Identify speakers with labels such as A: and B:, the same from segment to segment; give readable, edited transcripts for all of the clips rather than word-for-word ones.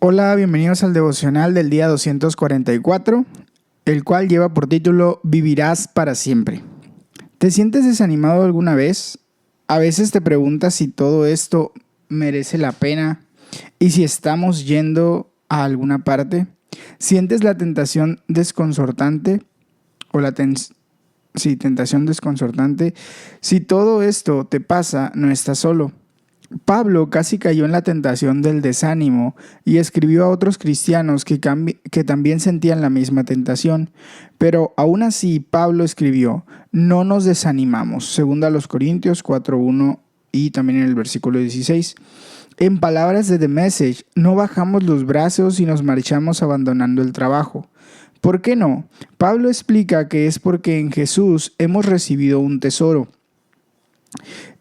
A: Hola, bienvenidos al devocional del día 244, el cual lleva por título Vivirás para siempre. ¿Te sientes desanimado alguna vez? A veces te preguntas si todo esto merece la pena y si estamos yendo a alguna parte. ¿Sientes la tentación desconcertante o tentación desconcertante? Si todo esto te pasa, no estás solo. Pablo casi cayó en la tentación del desánimo y escribió a otros cristianos que también sentían la misma tentación. Pero aún así Pablo escribió: no nos desanimamos, según a los Corintios 4:1 y también en el versículo 16. En palabras de The Message, no bajamos los brazos y nos marchamos abandonando el trabajo. ¿Por qué no? Pablo explica que es porque en Jesús hemos recibido un tesoro,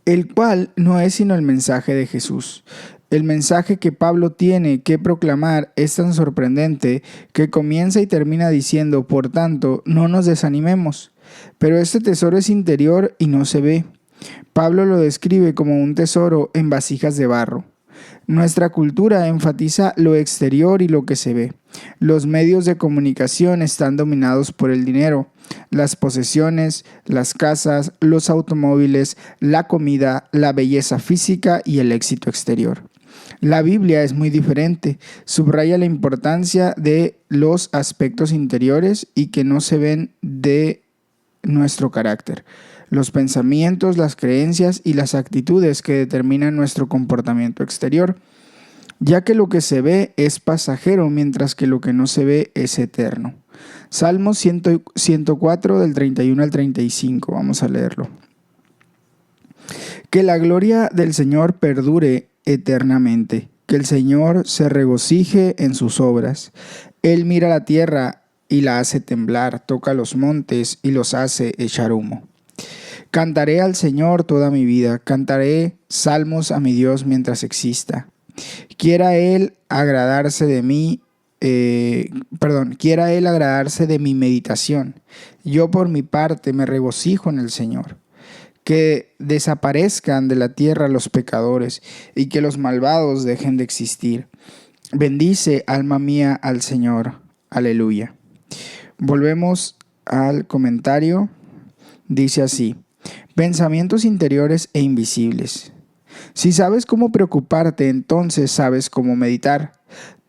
A: el cual no es sino el mensaje de Jesús. El mensaje que Pablo tiene que proclamar es tan sorprendente que comienza y termina diciendo: por tanto, no nos desanimemos. Pero este tesoro es interior y no se ve. Pablo lo describe como un tesoro en vasijas de barro. Nuestra cultura enfatiza lo exterior y lo que se ve. Los medios de comunicación están dominados por el dinero, las posesiones, las casas, los automóviles, la comida, la belleza física y el éxito exterior. La Biblia es muy diferente, subraya la importancia de los aspectos interiores y que no se ven de nuestro carácter, los pensamientos, las creencias y las actitudes que determinan nuestro comportamiento exterior, ya que lo que se ve es pasajero, mientras que lo que no se ve es eterno. Salmos 104 del 31 al 35, vamos a leerlo. Que la gloria del Señor perdure eternamente, que el Señor se regocije en sus obras. Él mira la tierra y la hace temblar, toca los montes y los hace echar humo. Cantaré al Señor toda mi vida, cantaré salmos a mi Dios mientras exista. Quiera Él agradarse de mí, quiera Él agradarse de mi meditación. Yo por mi parte me regocijo en el Señor. Que desaparezcan de la tierra los pecadores y que los malvados dejen de existir. Bendice, alma mía, al Señor. Aleluya. Volvemos al comentario. Dice así: pensamientos interiores e invisibles. Si sabes cómo preocuparte, entonces sabes cómo meditar.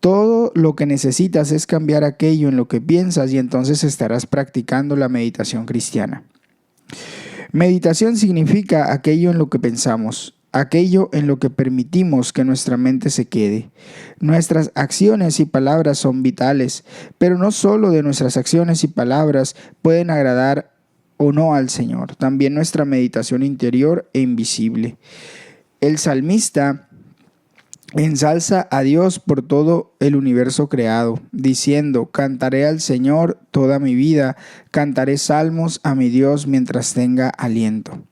A: Todo lo que necesitas es cambiar aquello en lo que piensas y entonces estarás practicando la meditación cristiana. Meditación significa aquello en lo que pensamos, aquello en lo que permitimos que nuestra mente se quede. Nuestras acciones y palabras son vitales, pero no solo de nuestras acciones y palabras pueden agradar o no al Señor, también nuestra meditación interior e invisible. El salmista ensalza a Dios por todo el universo creado, diciendo: cantaré al Señor toda mi vida, cantaré salmos a mi Dios mientras tenga aliento.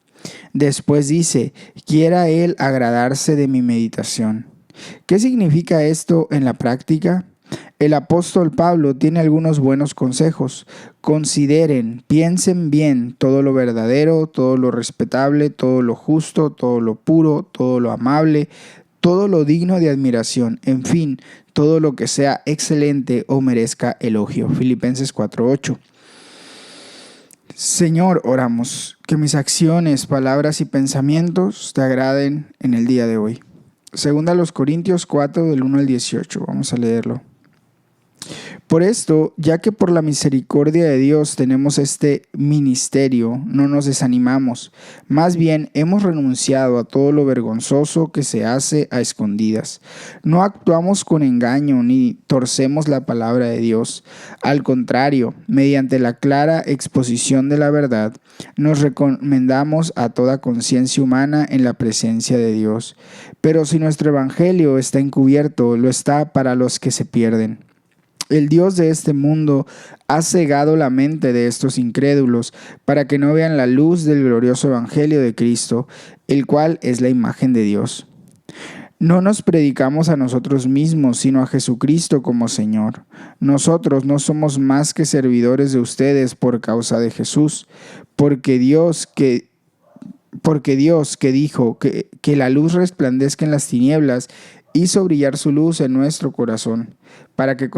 A: Después dice: quiera Él agradarse de mi meditación. ¿Qué significa esto en la práctica? El apóstol Pablo tiene algunos buenos consejos. Consideren, piensen bien todo lo verdadero, todo lo respetable, todo lo justo, todo lo puro, todo lo amable, todo lo digno de admiración, en fin, todo lo que sea excelente o merezca elogio. Filipenses 4:8. Señor, oramos que mis acciones, palabras y pensamientos te agraden en el día de hoy. Segunda a los Corintios 4 del 1 al 18. Vamos a leerlo. Por esto, ya que por la misericordia de Dios tenemos este ministerio, no nos desanimamos. Más bien, hemos renunciado a todo lo vergonzoso que se hace a escondidas. No actuamos con engaño ni torcemos la palabra de Dios. Al contrario, mediante la clara exposición de la verdad, nos recomendamos a toda conciencia humana en la presencia de Dios. Pero si nuestro evangelio está encubierto, lo está para los que se pierden. El Dios de este mundo ha cegado la mente de estos incrédulos para que no vean la luz del glorioso evangelio de Cristo, el cual es la imagen de Dios. No nos predicamos a nosotros mismos, sino a Jesucristo como Señor. Nosotros no somos más que servidores de ustedes por causa de Jesús, porque Dios que dijo que la luz resplandezca en las tinieblas, hizo brillar su luz en nuestro corazón, para que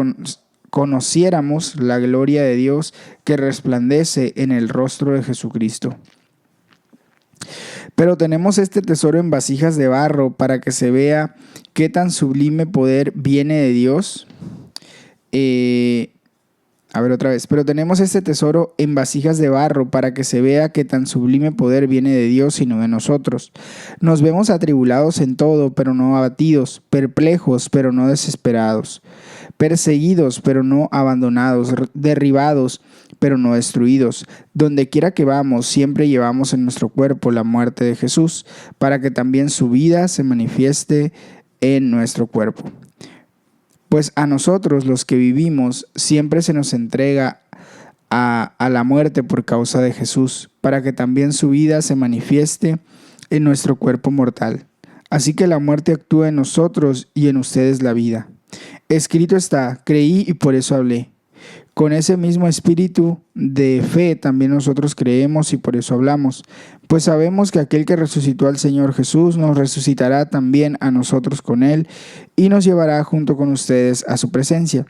A: conociéramos la gloria de Dios que resplandece en el rostro de Jesucristo. Pero tenemos este tesoro en vasijas de barro para que se vea qué tan sublime poder viene de Dios. Pero tenemos este tesoro en vasijas de barro para que se vea que tan sublime poder viene de Dios y no de nosotros. Nos vemos atribulados en todo, pero no abatidos, perplejos, pero no desesperados, perseguidos, pero no abandonados, derribados, pero no destruidos. Donde quiera que vamos, siempre llevamos en nuestro cuerpo la muerte de Jesús, para que también su vida se manifieste en nuestro cuerpo. Pues a nosotros los que vivimos siempre se nos entrega a la muerte por causa de Jesús, para que también su vida se manifieste en nuestro cuerpo mortal. Así que la muerte actúa en nosotros y en ustedes la vida. Escrito está, creí y por eso hablé. Con ese mismo espíritu de fe también nosotros creemos y por eso hablamos, pues sabemos que aquel que resucitó al Señor Jesús nos resucitará también a nosotros con Él y nos llevará junto con ustedes a su presencia.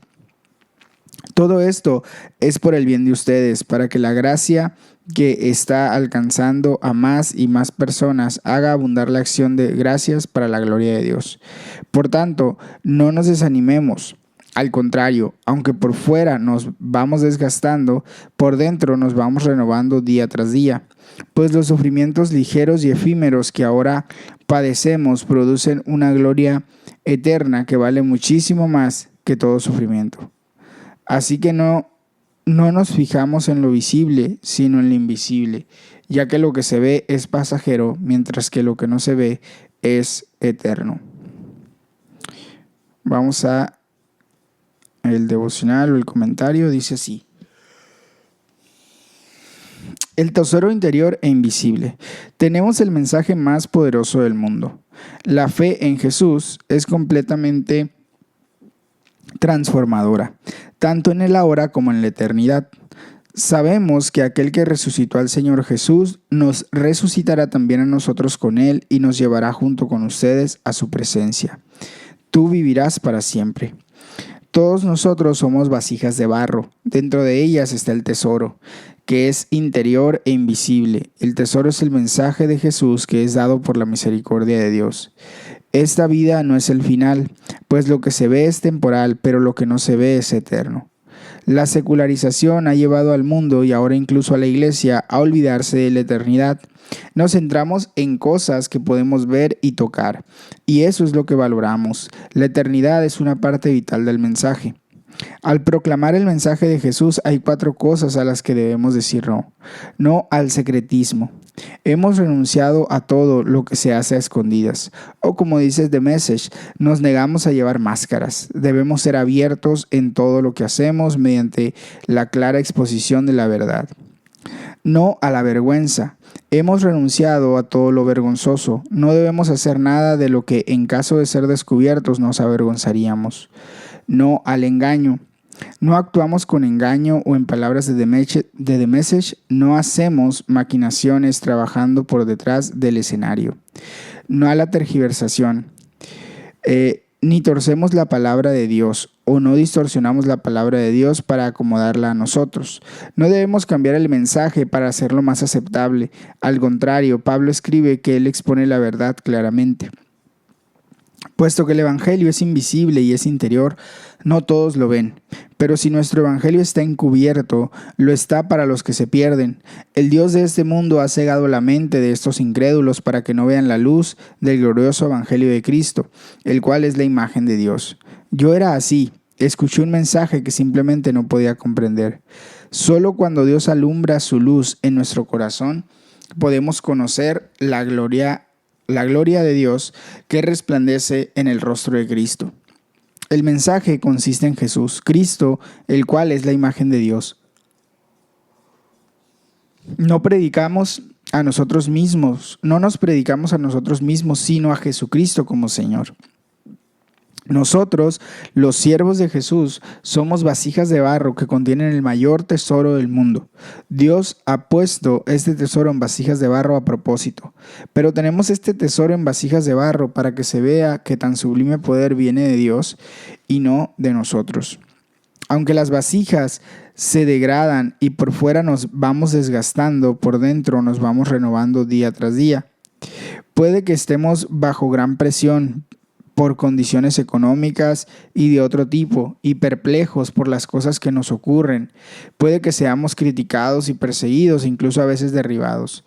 A: Todo esto es por el bien de ustedes, para que la gracia que está alcanzando a más y más personas haga abundar la acción de gracias para la gloria de Dios. Por tanto, no nos desanimemos. Al contrario, aunque por fuera nos vamos desgastando, por dentro nos vamos renovando día tras día, pues los sufrimientos ligeros y efímeros que ahora padecemos producen una gloria eterna que vale muchísimo más que todo sufrimiento. Así que no nos fijamos en lo visible, sino en lo invisible, ya que lo que se ve es pasajero, mientras que lo que no se ve es eterno. Vamos a el devocional o el comentario, dice así: el tesoro interior e invisible. Tenemos el mensaje más poderoso del mundo. La fe en Jesús es completamente transformadora, tanto en el ahora como en la eternidad. Sabemos que aquel que resucitó al Señor Jesús nos resucitará también a nosotros con Él y nos llevará junto con ustedes a su presencia. Tú vivirás para siempre. Todos nosotros somos vasijas de barro. Dentro de ellas está el tesoro, que es interior e invisible. El tesoro es el mensaje de Jesús que es dado por la misericordia de Dios. Esta vida no es el final, pues lo que se ve es temporal, pero lo que no se ve es eterno. La secularización ha llevado al mundo y ahora incluso a la iglesia a olvidarse de la eternidad. Nos centramos en cosas que podemos ver y tocar, y eso es lo que valoramos. La eternidad es una parte vital del mensaje. Al proclamar el mensaje de Jesús hay 4 cosas a las que debemos decir no. No al secretismo. Hemos renunciado a todo lo que se hace a escondidas. O como dice The Message, nos negamos a llevar máscaras. Debemos ser abiertos en todo lo que hacemos mediante la clara exposición de la verdad. No a la vergüenza. Hemos renunciado a todo lo vergonzoso. No debemos hacer nada de lo que en caso de ser descubiertos nos avergonzaríamos. No al engaño. No actuamos con engaño o en palabras de The Message, no hacemos maquinaciones trabajando por detrás del escenario. No a la tergiversación. Ni torcemos la palabra de Dios o no distorsionamos la palabra de Dios para acomodarla a nosotros. No debemos cambiar el mensaje para hacerlo más aceptable. Al contrario, Pablo escribe que él expone la verdad claramente. Puesto que el Evangelio es invisible y es interior, no todos lo ven. Pero si nuestro Evangelio está encubierto, lo está para los que se pierden. El Dios de este mundo ha cegado la mente de estos incrédulos para que no vean la luz del glorioso Evangelio de Cristo, el cual es la imagen de Dios. Yo era así, escuché un mensaje que simplemente no podía comprender. Solo cuando Dios alumbra su luz en nuestro corazón, podemos conocer la gloria de Dios que resplandece en el rostro de Cristo. El mensaje consiste en Jesús, Cristo, el cual es la imagen de Dios. No predicamos a nosotros mismos, no nos predicamos a nosotros mismos, sino a Jesucristo como Señor. Nosotros, los siervos de Jesús, somos vasijas de barro que contienen el mayor tesoro del mundo. Dios ha puesto este tesoro en vasijas de barro a propósito, pero tenemos este tesoro en vasijas de barro para que se vea que tan sublime poder viene de Dios y no de nosotros. Aunque las vasijas se degradan y por fuera nos vamos desgastando, por dentro nos vamos renovando día tras día. Puede que estemos bajo gran presión por condiciones económicas y de otro tipo, y perplejos por las cosas que nos ocurren. Puede que seamos criticados y perseguidos, incluso a veces derribados.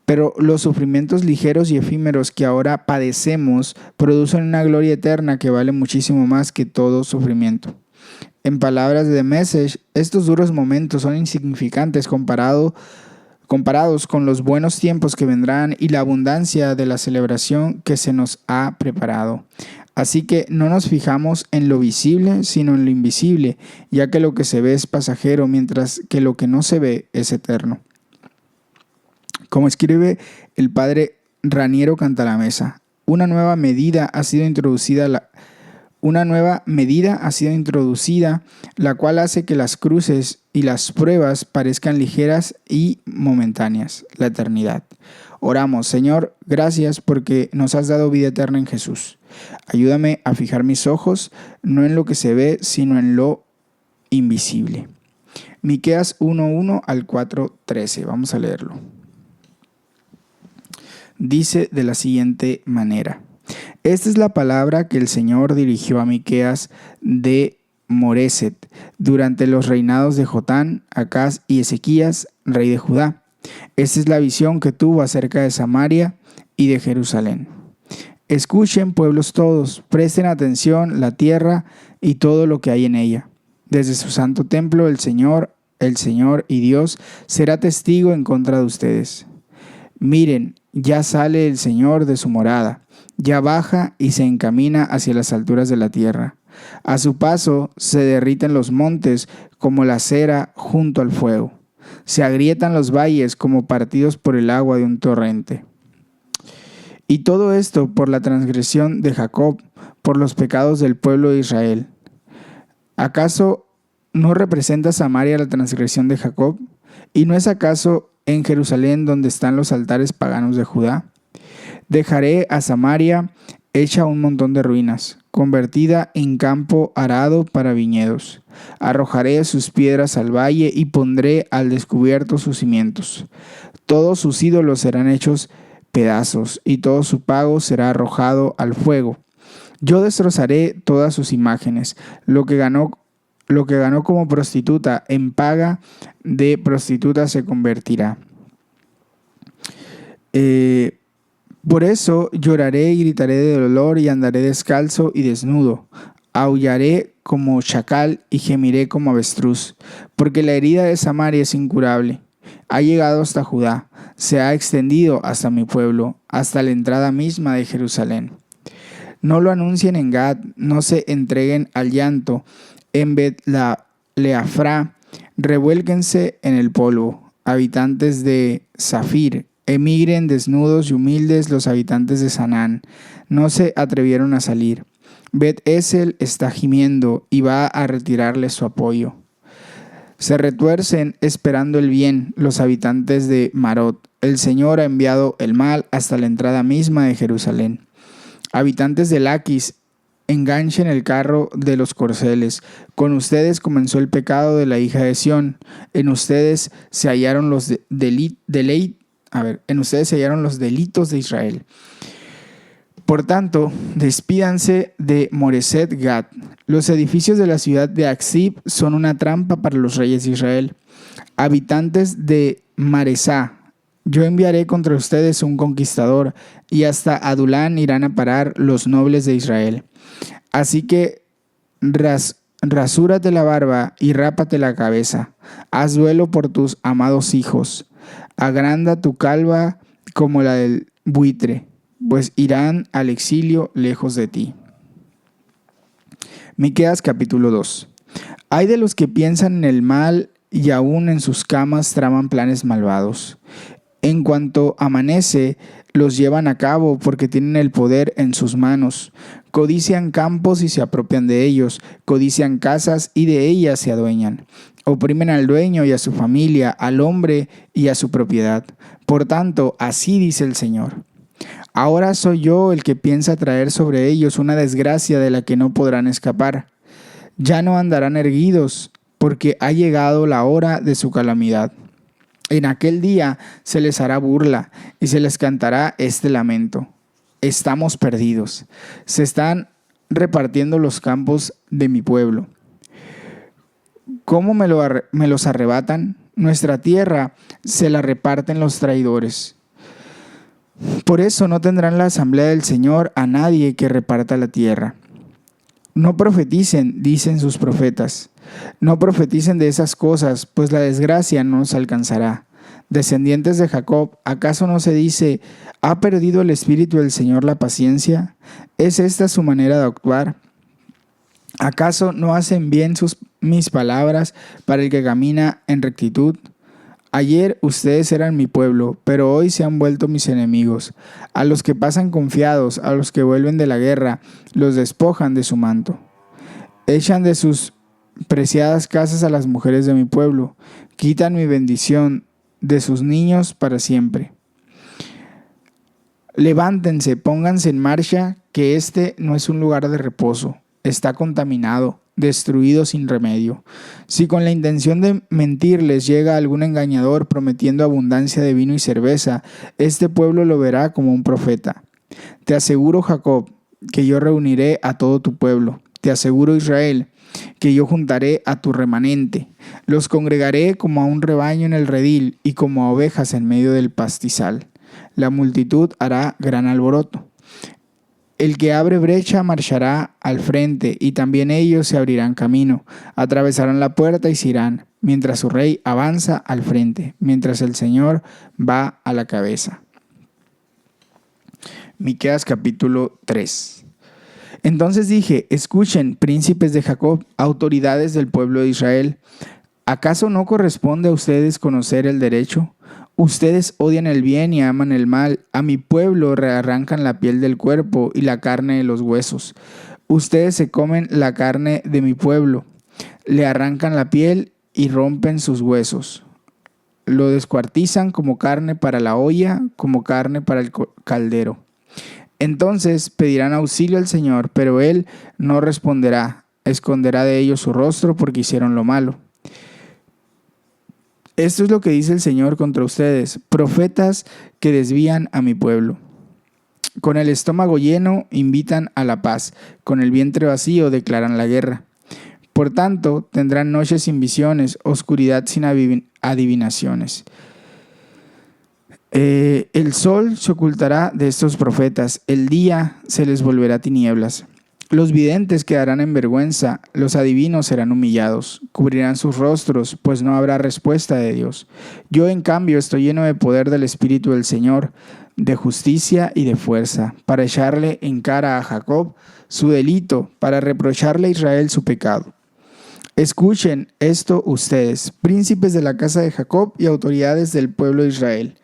A: Pero los sufrimientos ligeros y efímeros que ahora padecemos producen una gloria eterna que vale muchísimo más que todo sufrimiento. En palabras de The Message, estos duros momentos son insignificantes comparados con los buenos tiempos que vendrán y la abundancia de la celebración que se nos ha preparado. Así que no nos fijamos en lo visible, sino en lo invisible, ya que lo que se ve es pasajero, mientras que lo que no se ve es eterno. Como escribe el padre Raniero Cantalamessa, una nueva medida ha sido introducida, la cual hace que las cruces y las pruebas parezcan ligeras y momentáneas, la eternidad. Oramos, Señor, gracias porque nos has dado vida eterna en Jesús. Ayúdame a fijar mis ojos no en lo que se ve, sino en lo invisible. Miqueas 1:1 al 4:13. Vamos a leerlo. Dice de la siguiente manera: esta es la palabra que el Señor dirigió a Miqueas de Moreset durante los reinados de Jotán, Acaz y Ezequías, rey de Judá. Esta es la visión que tuvo acerca de Samaria y de Jerusalén. Escuchen, pueblos todos, presten atención la tierra y todo lo que hay en ella. Desde su santo templo el Señor y Dios será testigo en contra de ustedes. Miren, ya sale el Señor de su morada. Ya baja y se encamina hacia las alturas de la tierra. A su paso se derriten los montes como la cera junto al fuego. Se agrietan los valles como partidos por el agua de un torrente. Y todo esto por la transgresión de Jacob, por los pecados del pueblo de Israel. ¿Acaso no representa Samaria la transgresión de Jacob? ¿Y no es acaso en Jerusalén donde están los altares paganos de Judá? Dejaré a Samaria hecha un montón de ruinas, convertida en campo arado para viñedos. Arrojaré sus piedras al valle y pondré al descubierto sus cimientos. Todos sus ídolos serán hechos pedazos y todo su pago será arrojado al fuego. Yo destrozaré todas sus imágenes. Lo que ganó como prostituta, en paga de prostituta se convertirá. Por eso lloraré y gritaré de dolor y andaré descalzo y desnudo. Aullaré como chacal y gemiré como avestruz, porque la herida de Samaria es incurable. Ha llegado hasta Judá, se ha extendido hasta mi pueblo, hasta la entrada misma de Jerusalén. No lo anuncien en Gad, no se entreguen al llanto. En Bet-Leafra, revuélquense en el polvo, habitantes de Zafir. Emigren desnudos y humildes los habitantes de Sanán. No se atrevieron a salir. Bet-Esel está gimiendo y va a retirarle su apoyo. Se retuercen esperando el bien los habitantes de Marot. El Señor ha enviado el mal hasta la entrada misma de Jerusalén. Habitantes de Laquis, enganchen el carro de los corceles. Con ustedes comenzó el pecado de la hija de Sión. En ustedes se hallaron los delitos de Israel. Por tanto, despídanse de Moreset Gad. Los edificios de la ciudad de Aksib son una trampa para los reyes de Israel. Habitantes de Maresá, yo enviaré contra ustedes un conquistador, y hasta Adulán irán a parar los nobles de Israel. Así que rasúrate la barba y rápate la cabeza. Haz duelo por tus amados hijos. Agranda tu calva como la del buitre, pues irán al exilio lejos de ti. Miqueas capítulo 2. Ay de los que piensan en el mal y aún en sus camas traman planes malvados. En cuanto amanece, los llevan a cabo porque tienen el poder en sus manos. Codician campos y se apropian de ellos, codician casas y de ellas se adueñan. Oprimen al dueño y a su familia, al hombre y a su propiedad. Por tanto, así dice el Señor. Ahora soy yo el que piensa traer sobre ellos una desgracia de la que no podrán escapar. Ya no andarán erguidos, porque ha llegado la hora de su calamidad. En aquel día se les hará burla y se les cantará este lamento. Estamos perdidos. Se están repartiendo los campos de mi pueblo. ¿Cómo me los arrebatan? Nuestra tierra se la reparten los traidores. Por eso no tendrán la asamblea del Señor a nadie que reparta la tierra. No profeticen, dicen sus profetas. No profeticen de esas cosas, pues la desgracia no nos alcanzará. Descendientes de Jacob, ¿acaso no se dice, ¿ha perdido el Espíritu del Señor la paciencia? ¿Es esta su manera de actuar? ¿Acaso no hacen bien mis palabras para el que camina en rectitud? Ayer ustedes eran mi pueblo, pero hoy se han vuelto mis enemigos. A los que pasan confiados, a los que vuelven de la guerra, los despojan de su manto. Echan de sus preciadas casas a las mujeres de mi pueblo. Quitan mi bendición de sus niños para siempre. Levántense, pónganse en marcha, que este no es un lugar de reposo. Está contaminado, destruido sin remedio. Si con la intención de mentirles llega algún engañador prometiendo abundancia de vino y cerveza, este pueblo lo verá como un profeta. Te aseguro, Jacob, que yo reuniré a todo tu pueblo. Te aseguro, Israel, que yo juntaré a tu remanente. Los congregaré como a un rebaño en el redil y como a ovejas en medio del pastizal. La multitud hará gran alboroto. El que abre brecha marchará al frente, y también ellos se abrirán camino. Atravesarán la puerta y se irán, mientras su rey avanza al frente, mientras el Señor va a la cabeza. Miqueas capítulo 3. Entonces dije, escuchen, príncipes de Jacob, autoridades del pueblo de Israel. ¿Acaso no corresponde a ustedes conocer el derecho? Ustedes odian el bien y aman el mal. A mi pueblo rearrancan la piel del cuerpo y la carne de los huesos. Ustedes se comen la carne de mi pueblo. Le arrancan la piel y rompen sus huesos. Lo descuartizan como carne para la olla, como carne para el caldero. Entonces pedirán auxilio al Señor, pero Él no responderá. Esconderá de ellos su rostro porque hicieron lo malo. Esto es lo que dice el Señor contra ustedes, profetas que desvían a mi pueblo. Con el estómago lleno invitan a la paz, con el vientre vacío declaran la guerra. Por tanto, tendrán noches sin visiones, oscuridad sin adivinaciones. El sol se ocultará de estos profetas, el día se les volverá tinieblas. Los videntes quedarán en vergüenza, los adivinos serán humillados, cubrirán sus rostros, pues no habrá respuesta de Dios. Yo, en cambio, estoy lleno de poder del Espíritu del Señor, de justicia y de fuerza, para echarle en cara a Jacob su delito, para reprocharle a Israel su pecado. Escuchen esto ustedes, príncipes de la casa de Jacob y autoridades del pueblo de Israel,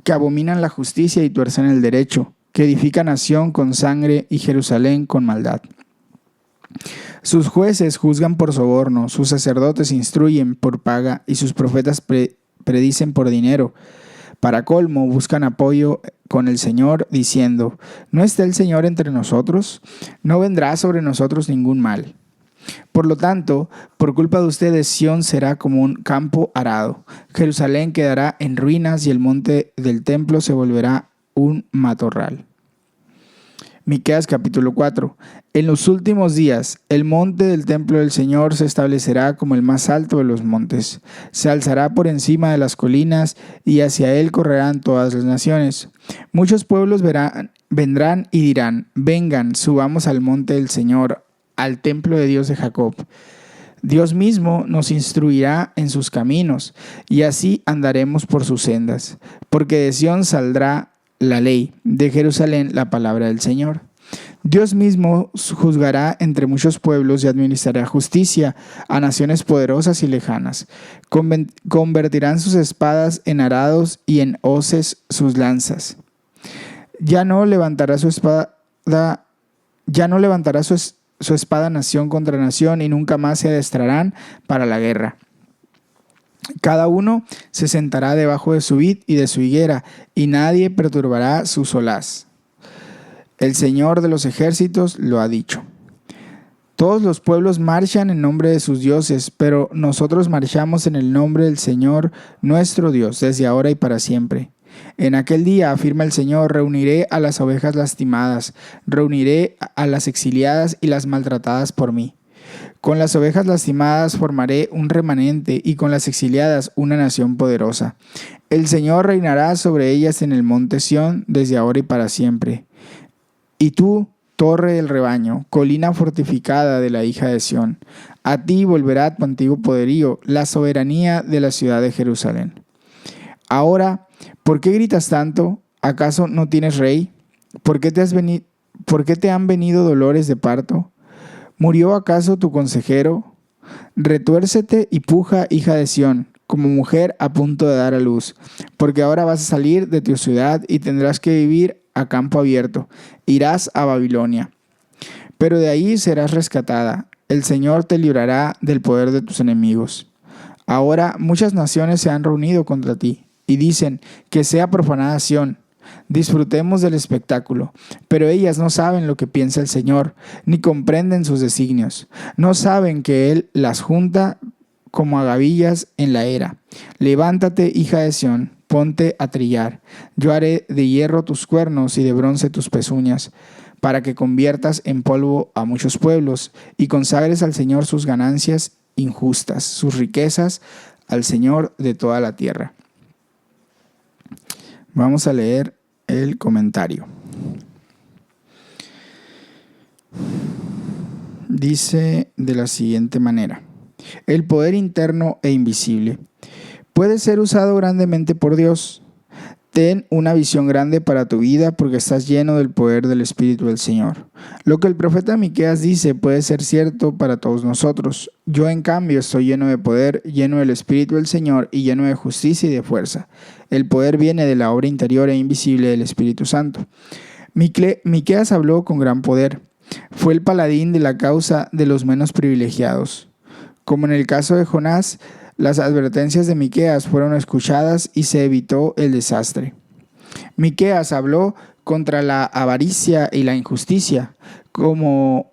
A: que abominan la justicia y tuercen el derecho, que edifican a Sión con sangre y Jerusalén con maldad. Sus jueces juzgan por soborno, sus sacerdotes instruyen por paga y sus profetas predicen por dinero. Para colmo, buscan apoyo con el Señor, diciendo, ¿no está el Señor entre nosotros? No vendrá sobre nosotros ningún mal. Por lo tanto, por culpa de ustedes, Sión será como un campo arado. Jerusalén quedará en ruinas y el monte del templo se volverá un matorral. Miqueas capítulo 4. En los últimos días, el monte del templo del Señor se establecerá como el más alto de los montes. Se alzará por encima de las colinas y hacia él correrán todas las naciones. Muchos pueblos vendrán y dirán, vengan, subamos al monte del Señor, al templo de Dios de Jacob. Dios mismo nos instruirá en sus caminos, y así andaremos por sus sendas, porque de Sión saldrá la ley, de Jerusalén la palabra del Señor. Dios mismo juzgará entre muchos pueblos y administrará justicia a naciones poderosas y lejanas. Convertirán sus espadas en arados y en hoces sus lanzas. Ya no levantará su espada nación contra nación, y nunca más se adestrarán para la guerra. Cada uno se sentará debajo de su vid y de su higuera, y nadie perturbará su solaz. El Señor de los ejércitos lo ha dicho. Todos los pueblos marchan en nombre de sus dioses, pero nosotros marchamos en el nombre del Señor nuestro Dios, desde ahora y para siempre. En aquel día, afirma el Señor, reuniré a las ovejas lastimadas, reuniré a las exiliadas y las maltratadas por mí. Con las ovejas lastimadas formaré un remanente, y con las exiliadas una nación poderosa. El Señor reinará sobre ellas en el monte Sión, desde ahora y para siempre. Y tú, torre del rebaño, colina fortificada de la hija de Sión, a ti volverá tu antiguo poderío, la soberanía de la ciudad de Jerusalén. Ahora, ¿por qué gritas tanto? ¿Acaso no tienes rey? ¿Por qué te han venido dolores de parto? ¿Murió acaso tu consejero? Retuércete y puja, hija de Sión, como mujer a punto de dar a luz, porque ahora vas a salir de tu ciudad y tendrás que vivir a campo abierto. Irás a Babilonia, pero de ahí serás rescatada. El Señor te librará del poder de tus enemigos. Ahora muchas naciones se han reunido contra ti y dicen que sea profanada Sión. Disfrutemos del espectáculo, pero ellas no saben lo que piensa el Señor, ni comprenden sus designios. No saben que Él las junta como a gavillas en la era. Levántate, hija de Sión, ponte a trillar. Yo haré de hierro tus cuernos y de bronce tus pezuñas, para que conviertas en polvo a muchos pueblos y consagres al Señor sus ganancias injustas, sus riquezas al Señor de toda la tierra. Vamos a leer el comentario. Dice de la siguiente manera: el poder interno e invisible puede ser usado grandemente por Dios. Ten una visión grande para tu vida, porque estás lleno del poder del Espíritu del Señor. Lo que el profeta Miqueas dice puede ser cierto para todos nosotros. Yo, en cambio, estoy lleno de poder, lleno del Espíritu del Señor y lleno de justicia y de fuerza. El poder viene de la obra interior e invisible del Espíritu Santo. Miqueas habló con gran poder. Fue el paladín de la causa de los menos privilegiados. Como en el caso de Jonás, las advertencias de Miqueas fueron escuchadas y se evitó el desastre. Miqueas habló contra la avaricia y la injusticia. Como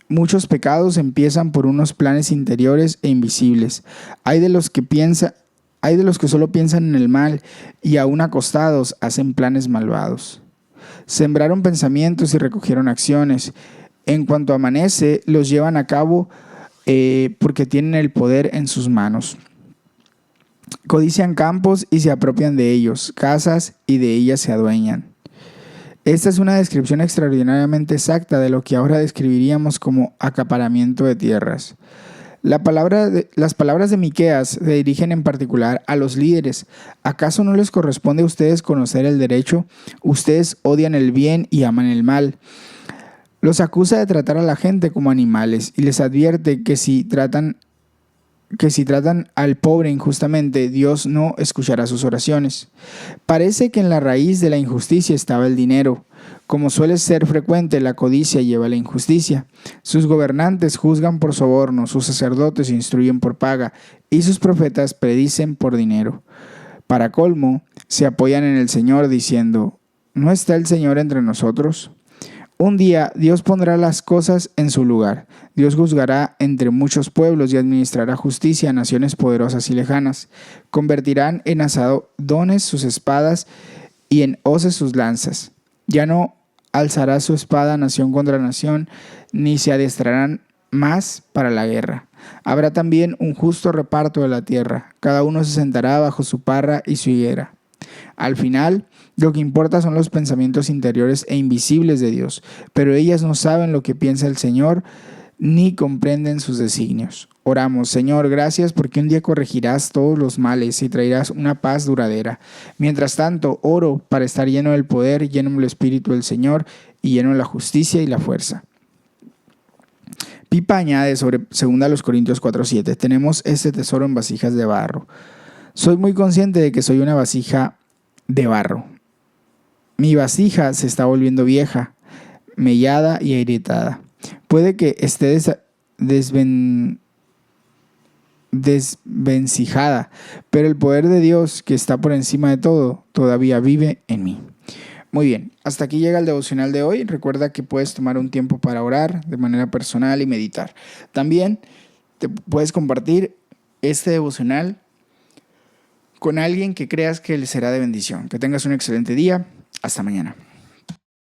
A: muchos pecados empiezan por unos planes interiores e invisibles. Hay de los que solo piensan en el mal y aún acostados hacen planes malvados. Sembraron pensamientos y recogieron acciones. En cuanto amanece, los llevan a cabo porque tienen el poder en sus manos. Codician campos y se apropian de ellos, casas y de ellas se adueñan. Esta es una descripción extraordinariamente exacta de lo que ahora describiríamos como acaparamiento de tierras. Las palabras de Miqueas se dirigen en particular a los líderes. ¿Acaso no les corresponde a ustedes conocer el derecho? Ustedes odian el bien y aman el mal. Los acusa de tratar a la gente como animales y les advierte que si tratan al pobre injustamente, Dios no escuchará sus oraciones. Parece que en la raíz de la injusticia estaba el dinero. Como suele ser frecuente, la codicia lleva a la injusticia. Sus gobernantes juzgan por soborno, sus sacerdotes instruyen por paga y sus profetas predicen por dinero. Para colmo, se apoyan en el Señor diciendo: ¿no está el Señor entre nosotros? Un día Dios pondrá las cosas en su lugar. Dios juzgará entre muchos pueblos y administrará justicia a naciones poderosas y lejanas. Convertirán en asadones sus espadas y en hoces sus lanzas. Ya no alzará su espada nación contra nación, ni se adestrarán más para la guerra. Habrá también un justo reparto de la tierra. Cada uno se sentará bajo su parra y su higuera. Al final, lo que importa son los pensamientos interiores e invisibles de Dios, pero ellas no saben lo que piensa el Señor ni comprenden sus designios. Oramos, Señor, gracias porque un día corregirás todos los males y traerás una paz duradera. Mientras tanto, oro para estar lleno del poder, lleno del Espíritu del Señor y lleno de la justicia y la fuerza. Pipa añade sobre 2 Corintios 4:7, tenemos este tesoro en vasijas de barro. Soy muy consciente de que soy una vasija de barro. Mi vasija se está volviendo vieja, mellada y agrietada. Puede que esté desvencijada, pero el poder de Dios, que está por encima de todo, todavía vive en mí. Muy bien, hasta aquí llega el devocional de hoy. Recuerda que puedes tomar un tiempo para orar de manera personal y meditar. También te puedes compartir este devocional con alguien que creas que le será de bendición. Que tengas un excelente día. Hasta mañana.